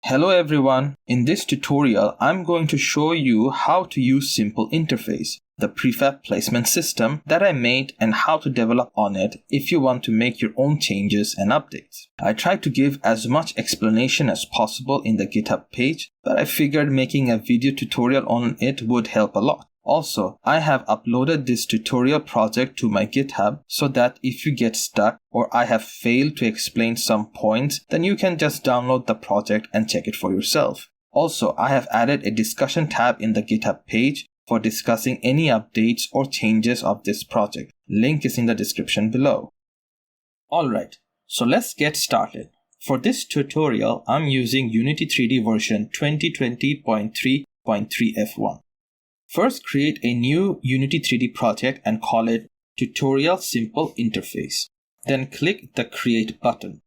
Hello everyone, in this tutorial I'm going to show you how to use SimpleInterface, the prefab placement system that I made and how to develop on it if you want to make your own changes and updates. I tried to give as much explanation as possible in the GitHub page, but I figured making a video tutorial on it would help a lot. Also, I have uploaded this tutorial project to my GitHub so that if you get stuck or I have failed to explain some points, then you can just download the project and check it for yourself. Also, I have added a discussion tab in the GitHub page for discussing any updates or changes of this project. Link is in the description below. Alright, so let's get started. For this tutorial, I'm using Unity 3D version 2020.3.3f1. First, create a new Unity 3D project and call it Tutorial Simple Interface. Then click the Create button.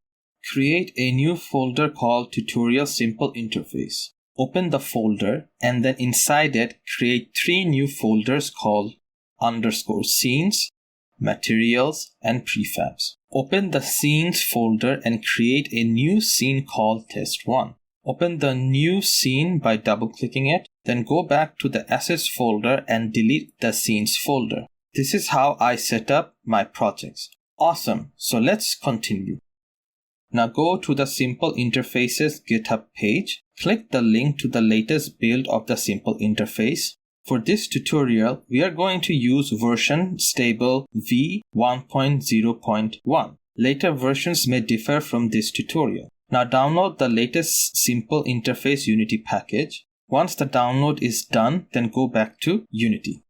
Create a new folder called Tutorial Simple Interface. Open the folder and then inside it, create 3 new folders called _scenes, materials, and prefabs. Open the scenes folder and create a new scene called test1. Open the new scene by double-clicking it, then go back to the assets folder and delete the scenes folder. This is how I set up my projects. Awesome, so let's continue. Now go to the SimpleInterface's GitHub page, click the link to the latest build of the Simple Interface. For this tutorial, we are going to use version stable v1.0.1. Later versions may differ from this tutorial. Now download the latest Simple Interface Unity package. Once the download is done, then go back to Unity.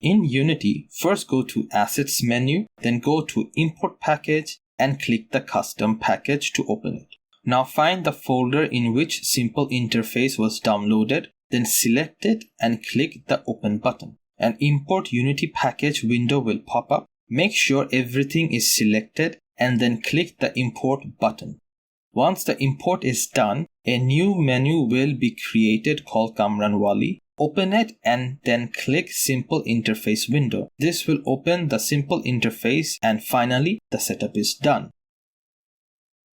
In Unity, first go to Assets menu, then go to Import Package and click the Custom package to open it. Now find the folder in which Simple Interface was downloaded, then select it and click the Open button. An Import Unity package window will pop up. Make sure everything is selected and then click the Import button. Once the import is done, a new menu will be created called Kamran Wali. Open it and then click Simple Interface window. This will open the Simple Interface and finally the setup is done.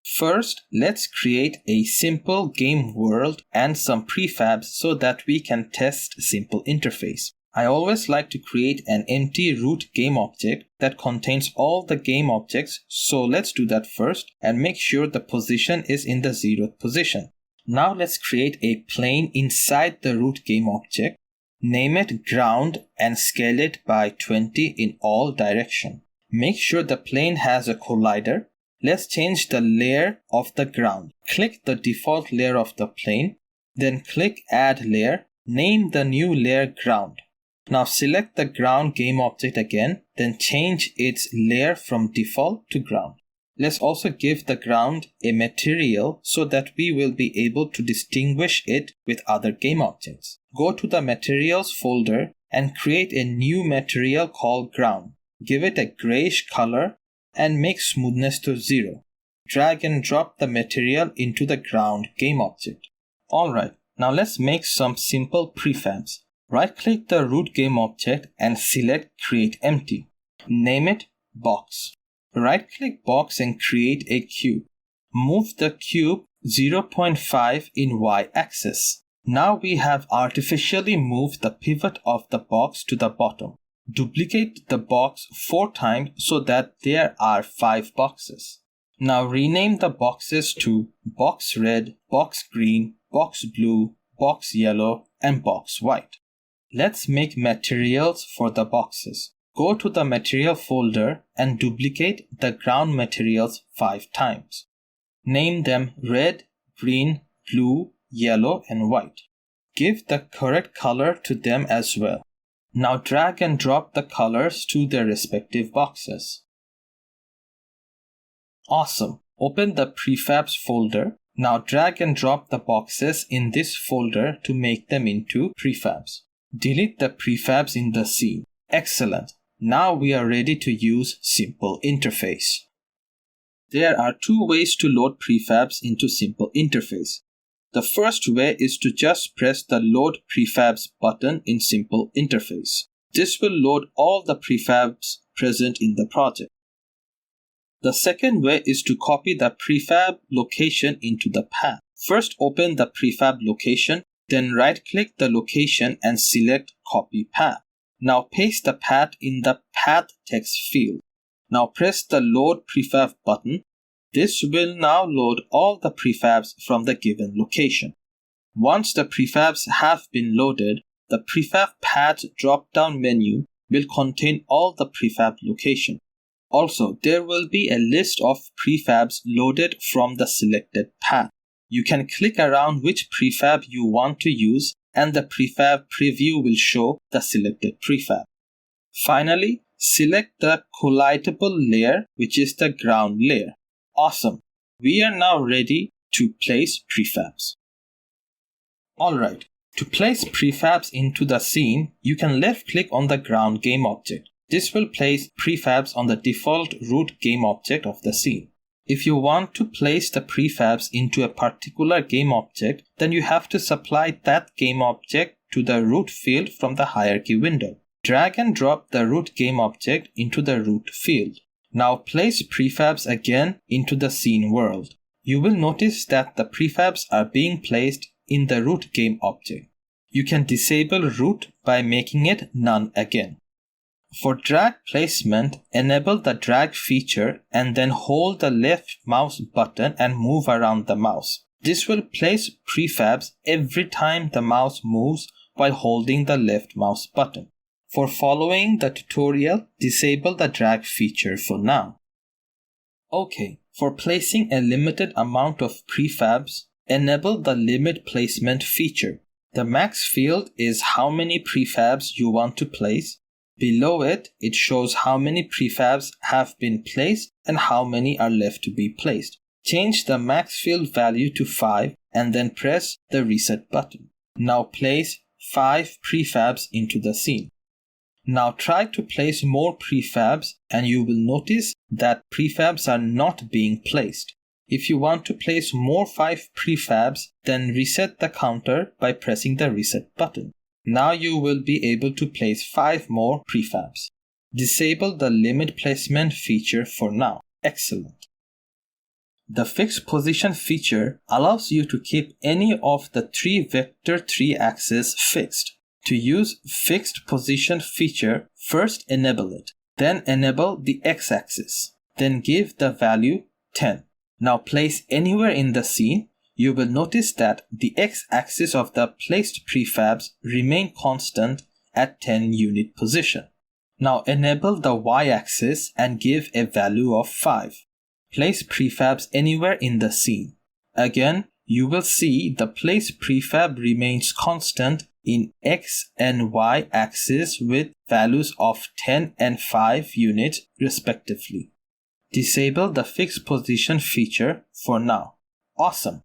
First, let's create a simple game world and some prefabs so that we can test Simple Interface. I always like to create an empty root game object that contains all the game objects, so let's do that first and make sure the position is in the 0th position. Now let's create a plane inside the root game object, name it ground and scale it by 20 in all directions. Make sure the plane has a collider. Let's change the layer of the ground. Click the default layer of the plane, then click Add Layer, name the new layer Ground. Now select the ground game object again, then change its layer from default to ground. Let's also give the ground a material so that we will be able to distinguish it with other game objects. Go to the materials folder and create a new material called ground. Give it a grayish color and make smoothness to 0. Drag and drop the material into the ground game object. Alright, now let's make some simple prefabs. Right-click the root game object and select Create Empty. Name it Box. Right-click Box and create a cube. Move the cube 0.5 in y-axis. Now we have artificially moved the pivot of the box to the bottom. Duplicate the box 4 times so that there are 5 boxes. Now rename the boxes to Box Red, Box Green, Box Blue, Box Yellow, and Box White. Let's make materials for the boxes. Go to the material folder and duplicate the ground materials 5 times. Name them red, green, blue, yellow, and white. Give the correct color to them as well. Now drag and drop the colors to their respective boxes. Awesome. Open the prefabs folder. Now drag and drop the boxes in this folder to make them into prefabs. Delete the prefabs in the scene. Excellent. Now we are ready to use Simple Interface. There are 2 ways to load prefabs into Simple Interface. The first way is to just press the Load Prefabs button in Simple Interface. This will load all the prefabs present in the project. The second way is to copy the prefab location into the path. First open the prefab location, then right-click the location and select Copy Path. Now paste the path in the Path text field. Now press the Load Prefab button. This will now load all the prefabs from the given location. Once the prefabs have been loaded, the Prefab Path drop-down menu will contain all the prefab location. Also, there will be a list of prefabs loaded from the selected path. You can click around which prefab you want to use and the prefab preview will show the selected prefab. Finally, select the collidable layer, which is the ground layer. Awesome! We are now ready to place prefabs. Alright, to place prefabs into the scene, you can left-click on the ground game object. This will place prefabs on the default root game object of the scene. If you want to place the prefabs into a particular game object, then you have to supply that game object to the root field from the hierarchy window. Drag and drop the root game object into the root field. Now place prefabs again into the scene world. You will notice that the prefabs are being placed in the root game object. You can disable root by making it none again. For drag placement, enable the drag feature and then hold the left mouse button and move around the mouse. This will place prefabs every time the mouse moves while holding the left mouse button. For following the tutorial, disable the drag feature for now. Okay, for placing a limited amount of prefabs, enable the limit placement feature. The max field is how many prefabs you want to place. Below it, it shows how many prefabs have been placed and how many are left to be placed. Change the max field value to 5 and then press the reset button. Now place 5 prefabs into the scene. Now try to place more prefabs and you will notice that prefabs are not being placed. If you want to place more 5 prefabs, then reset the counter by pressing the reset button. Now you will be able to place 5 more prefabs. Disable the limit placement feature for now. Excellent. The fixed position feature allows you to keep any of the 3 vector 3 axes fixed. To use fixed position feature, first enable it, then enable the x-axis, then give the value 10. Now place anywhere in the scene. You will notice that the x-axis of the placed prefabs remain constant at 10 unit position. Now enable the y-axis and give a value of 5. Place prefabs anywhere in the scene. Again, you will see the place prefab remains constant in x and y axis with values of 10 and 5 units respectively. Disable the fixed position feature for now. Awesome!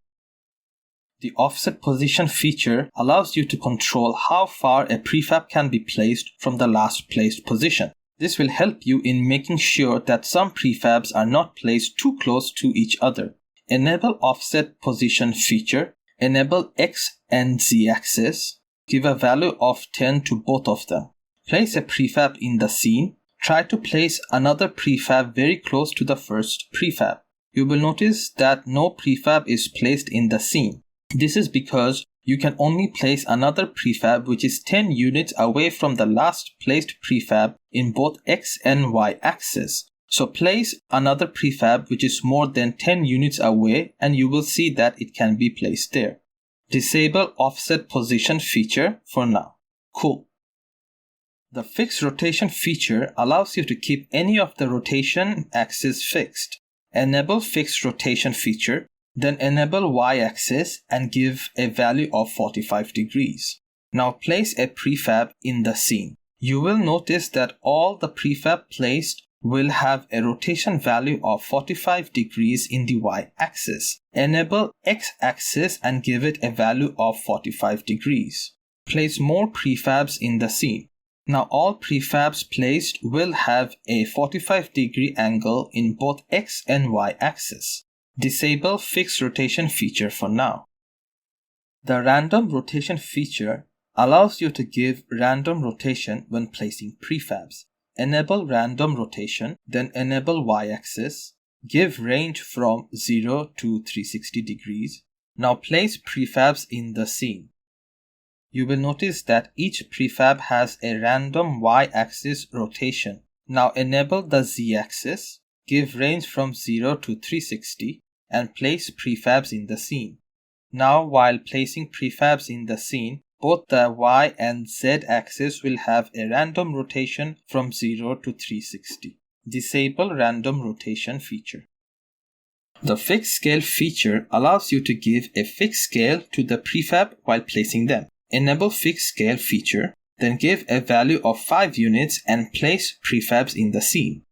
The offset position feature allows you to control how far a prefab can be placed from the last placed position. This will help you in making sure that some prefabs are not placed too close to each other. Enable offset position feature, enable X and Z axis, give a value of 10 to both of them. Place a prefab in the scene. Try to place another prefab very close to the first prefab. You will notice that no prefab is placed in the scene. This is because you can only place another prefab which is 10 units away from the last placed prefab in both X and Y axis. So place another prefab which is more than 10 units away and you will see that it can be placed there. Disable offset position feature for now. Cool. The fixed rotation feature allows you to keep any of the rotation axis fixed. Enable fixed rotation feature, then enable y-axis and give a value of 45 degrees. Now place a prefab in the scene. You will notice that all the prefab placed will have a rotation value of 45 degrees in the y-axis. Enable x-axis and give it a value of 45 degrees. Place more prefabs in the scene. Now all prefabs placed will have a 45 degree angle in both x and y axis. Disable fixed rotation feature for now. The random rotation feature allows you to give random rotation when placing prefabs. Enable random rotation, then enable y-axis. Give range from 0 to 360 degrees. Now place prefabs in the scene. You will notice that each prefab has a random y-axis rotation. Now enable the z-axis, give range from 0 to 360, and place prefabs in the scene. Now while placing prefabs in the scene, both the y and z axis will have a random rotation from 0 to 360. Disable random rotation feature. The fixed scale feature allows you to give a fixed scale to the prefab while placing them. Enable fixed scale feature, then give a value of 5 units and place prefabs in the scene.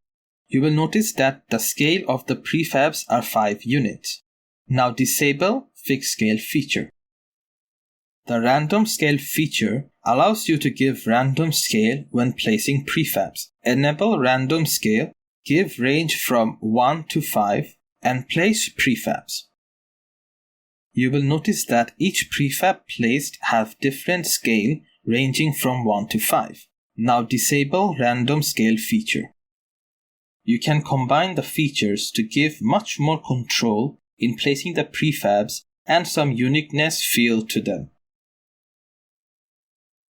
You will notice that the scale of the prefabs are 5 units. Now disable fixed scale feature. The random scale feature allows you to give random scale when placing prefabs. Enable random scale, give range from 1 to 5, and place prefabs. You will notice that each prefab placed have different scale ranging from 1 to 5. Now disable random scale feature. You can combine the features to give much more control in placing the prefabs and some uniqueness feel to them.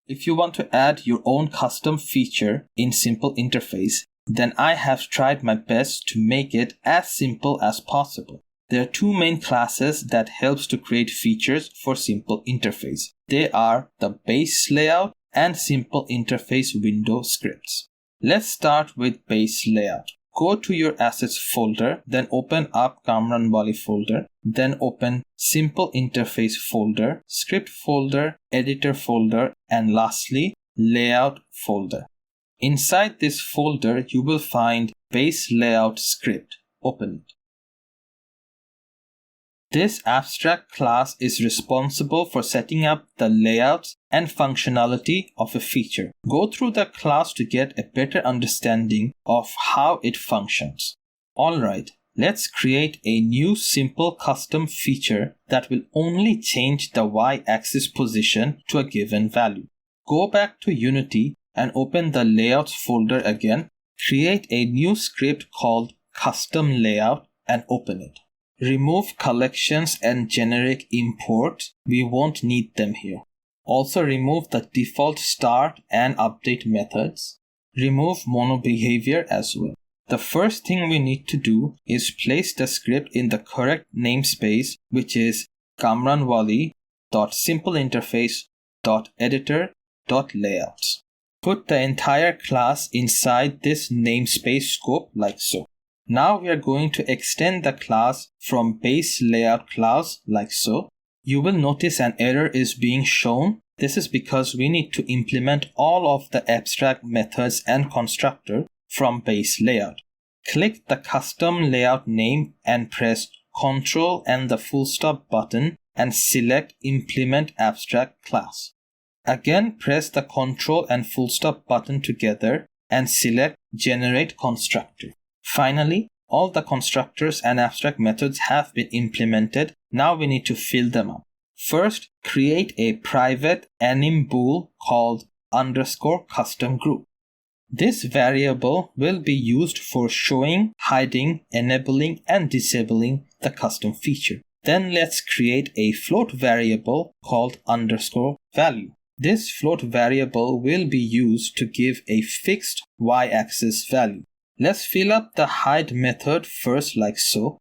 If you want to add your own custom feature in SimpleInterface, then I have tried my best to make it as simple as possible. There are two main classes that helps to create features for SimpleInterface. They are the base layout and SimpleInterfaceWindow Scripts. Let's start with base layout. Go to your assets folder, then open up Kamran Wali folder, then open SimpleInterface folder, script folder, editor folder, and lastly, layout folder. Inside this folder, you will find base layout script. Open it. This abstract class is responsible for setting up the layouts and functionality of a feature. Go through the class to get a better understanding of how it functions. Alright, let's create a new simple custom feature that will only change the y-axis position to a given value. Go back to Unity and open the layouts folder again. Create a new script called CustomLayout and open it. Remove collections and generic imports. We won't need them here. Also remove the default start and update methods. Remove mono behavior as well. The first thing we need to do is place the script in the correct namespace, which is kamranwali.simpleinterface.editor.layouts. Put the entire class inside this namespace scope like so. Now we are going to extend the class from base layout class like so. You will notice an error is being shown. This is because we need to implement all of the abstract methods and constructor from base layout. Click the custom layout name and press Ctrl and the full stop button and select implement abstract class. Again press the Ctrl and full stop button together and select generate constructor. Finally, all the constructors and abstract methods have been implemented. Now we need to fill them up. First, create a private anim bool called _custom_group. This variable will be used for showing, hiding, enabling, and disabling the custom feature. Then let's create a float variable called _value. This float variable will be used to give a fixed y-axis value. Let's fill up the hide method first like so.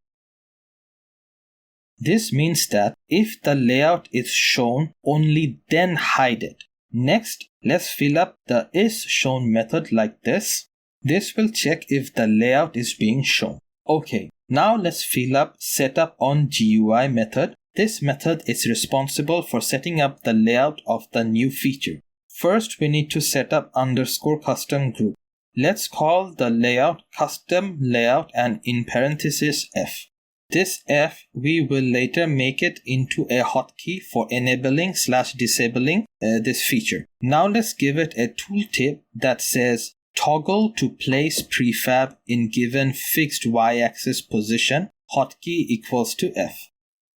This means that if the layout is shown, only then hide it. Next, let's fill up the isShown method like this. This will check if the layout is being shown. Okay, now let's fill up setupOnGUI method. This method is responsible for setting up the layout of the new feature. First, we need to set up _custom_group. Let's call the layout custom layout and in parentheses F. This F we will later make it into a hotkey for enabling/disabling this feature. Now let's give it a tooltip that says toggle to place prefab in given fixed y-axis position, hotkey equals to F.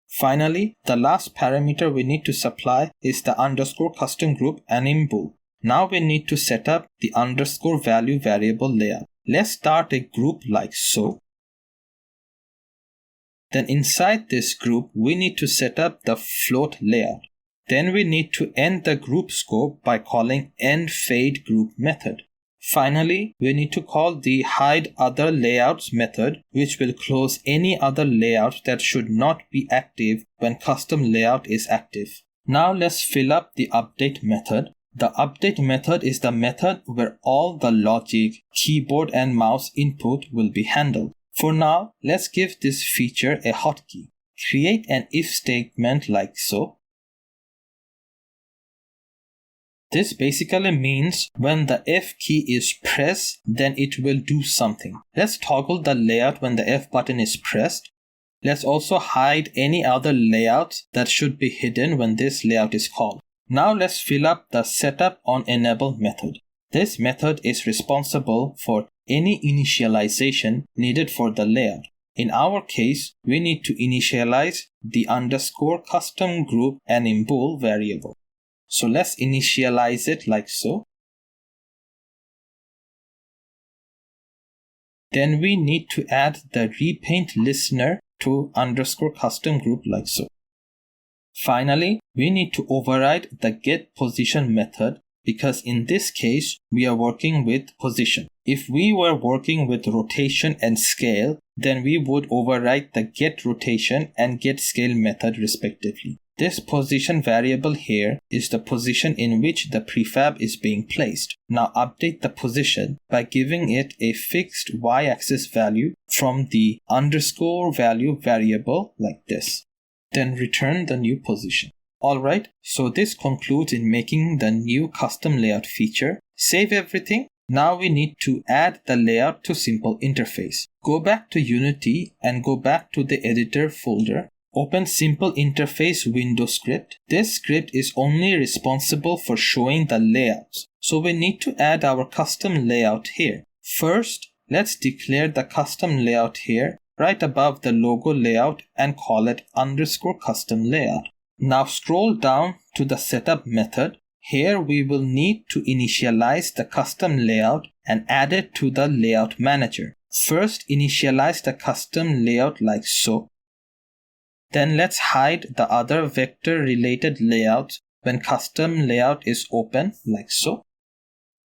Finally, the last parameter we need to supply is the _custom_group anim bool. Now we need to set up the _value variable layout. Let's start a group like so. Then inside this group, we need to set up the float layout. Then we need to end the group scope by calling endFadeGroup method. Finally, we need to call the hideOtherLayouts method, which will close any other layout that should not be active when custom layout is active. Now let's fill up the update method. The update method is the method where all the logic, keyboard and mouse input will be handled. For now, let's give this feature a hotkey. Create an if statement like so. This basically means when the F key is pressed, then it will do something. Let's toggle the layout when the F button is pressed. Let's also hide any other layouts that should be hidden when this layout is called. Now let's fill up the setupOnEnable method. This method is responsible for any initialization needed for the layout. In our case, we need to initialize the _custom_group and enbool variable. So let's initialize it like so. Then we need to add the repaint listener to _custom_group like so. Finally, we need to override the getPosition method because in this case, we are working with position. If we were working with rotation and scale, then we would override the getRotation and getScale method respectively. This position variable here is the position in which the prefab is being placed. Now update the position by giving it a fixed y-axis value from the _value variable like this. Then return the new position. Alright, so this concludes in making the new custom layout feature. Save everything. Now we need to add the layout to SimpleInterface. Go back to Unity and go back to the editor folder. Open SimpleInterfaceWindow Script. This script is only responsible for showing the layouts. So we need to add our custom layout here. First, let's declare the custom layout here right above the logo layout and call it _custom_layout. Now scroll down to the setup method. Here we will need to initialize the custom layout and add it to the layout manager. First, initialize the custom layout like so. Then let's hide the other vector related layouts when custom layout is open like so.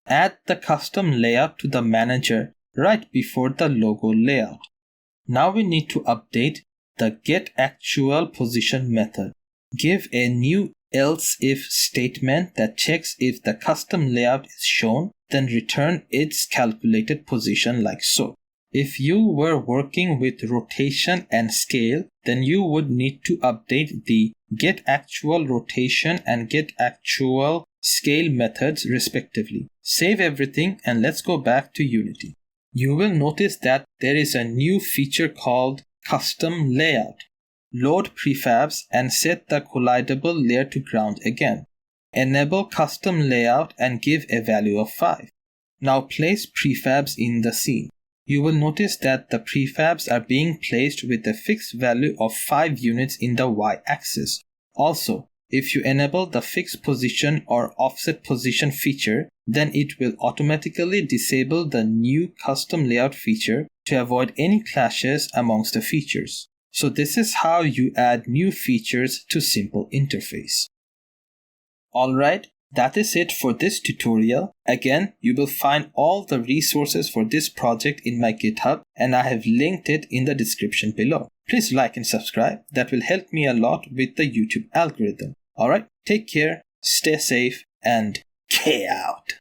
Add the custom layout to the manager right before the logo layout. Now we need to update the getActualPosition method. Give a new else if statement that checks if the custom layout is shown, then return its calculated position like so. If you were working with rotation and scale, then you would need to update the getActualRotation and getActualScale methods respectively. Save everything and let's go back to Unity. You will notice that there is a new feature called Custom Layout. Load prefabs and set the collidable layer to ground again. Enable custom layout and give a value of 5. Now place prefabs in the scene. You will notice that the prefabs are being placed with a fixed value of 5 units in the y-axis. Also, if you enable the fixed position or offset position feature, then it will automatically disable the new custom layout feature to avoid any clashes amongst the features. So this is how you add new features to SimpleInterface. Alright, that is it for this tutorial. Again, you will find all the resources for this project in my GitHub and I have linked it in the description below. Please like and subscribe. That will help me a lot with the YouTube algorithm. Alright, take care, stay safe, and K out!